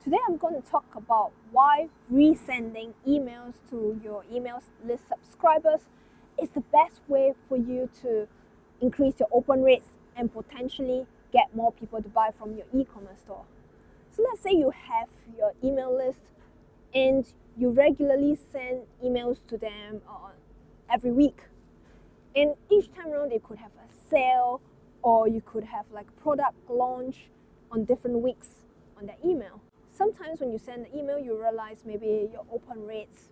Today I'm going to talk about why resending emails to your email list subscribers is the best way for you to increase your open rates and potentially get more people to buy from your e-commerce store. So let's say you have your email list and you regularly send emails to them every week. And each time around, they could have a sale or you could have like a product launch on different weeks on their email. Sometimes when you send the email, you realize maybe your open rates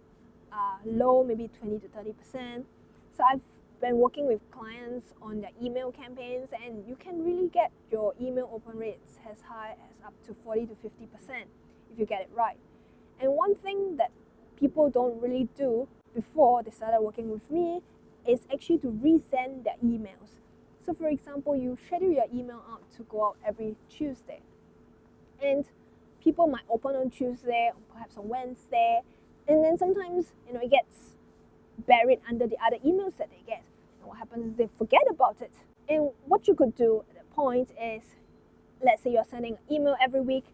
are low, maybe 20 to 30%. So I've been working with clients on their email campaigns, and you can really get your email open rates as high as up to 40 to 50% if you get it right. And one thing that people don't really do before they started working with me is actually to resend their emails. So for example, you schedule your email out to go out every Tuesday. And people might open on Tuesday or perhaps on Wednesday. And then sometimes, it gets buried under the other emails that they get. And what happens is they forget about it. And what you could do at that point is, let's say you're sending an email every week,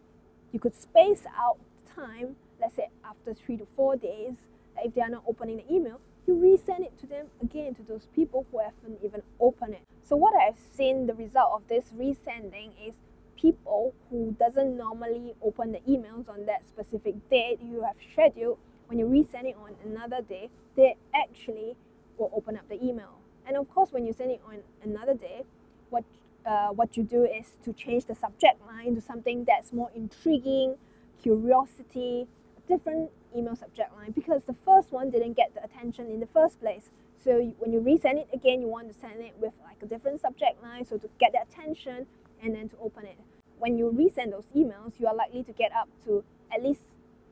you could space out time, let's say after 3 to 4 days, if they are not opening the email, you resend it to them again, to those people who haven't even opened it. So what I've seen the result of this resending is people who doesn't normally open the emails on that specific date you have scheduled, when you resend it on another day, they actually will open up the email. And of course, when you send it on another day, what you do is to change the subject line to something that's more intriguing, curiosity, different email subject line, because the first one didn't get the attention in the first place. So when you resend it again, you want to send it with like a different subject line, so to get the attention and then to open it. When you resend those emails, you are likely to get up to at least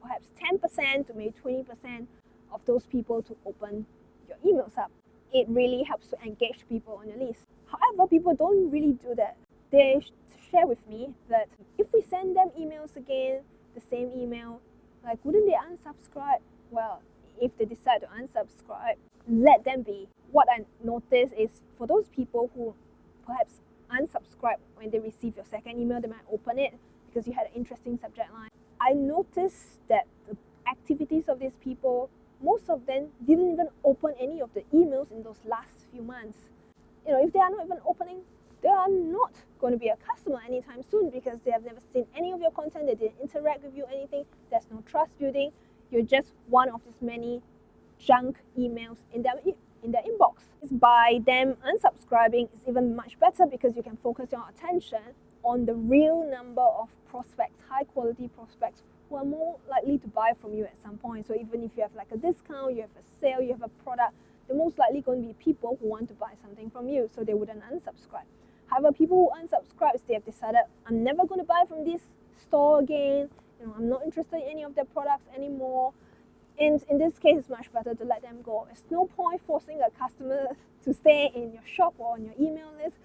perhaps 10% to maybe 20% of those people to open your emails up. It really helps to engage people on your list. However, people don't really do that. They share with me that if we send them emails again, the same email, wouldn't they unsubscribe? Well, if they decide to unsubscribe, let them be. What I notice is for those people who perhaps unsubscribe when they receive your second email, they might open it because you had an interesting subject line. I noticed that the activities of these people, most of them didn't even open any of the emails in those last few months. If they are not even opening, they are not going to be a customer anytime soon because they have never seen any of your content, they didn't interact with you, anything. There's no trust building. You're just one of these many junk emails in their inbox. By them unsubscribing, it's even much better because you can focus your attention on the real number of prospects, high quality prospects who are more likely to buy from you at some point. So even if you have like a discount, you have a sale, you have a product, they're most likely going to be people who want to buy something from you, so they wouldn't unsubscribe. However, people who unsubscribe, they have decided, I'm never going to buy from this store again, I'm not interested in any of their products anymore. And in this case, it's much better to let them go. There's no point forcing a customer to stay in your shop or on your email list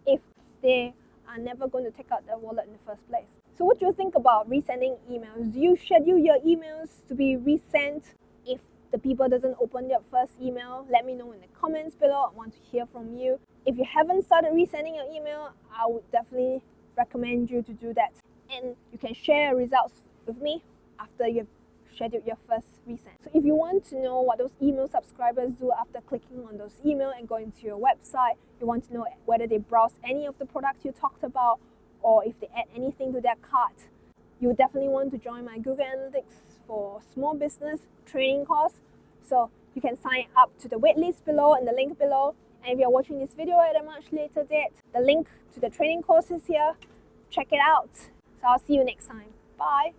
if they are never going to take out their wallet in the first place. So what do you think about resending emails? Do you schedule your emails to be resent if the people doesn't open their first email? Let me know in the comments below. I want to hear from you. If you haven't started resending your email, I would definitely recommend you to do that. And you can share results with me after you've scheduled your first resend. So if you want to know what those email subscribers do after clicking on those emails and going to your website, you want to know whether they browse any of the products you talked about or if they add anything to their cart, you definitely want to join my Google Analytics for small business training course. So you can sign up to the waitlist below and the link below. And if you're watching this video at a much later date, the link to the training course is here. Check it out. So I'll see you next time. Bye.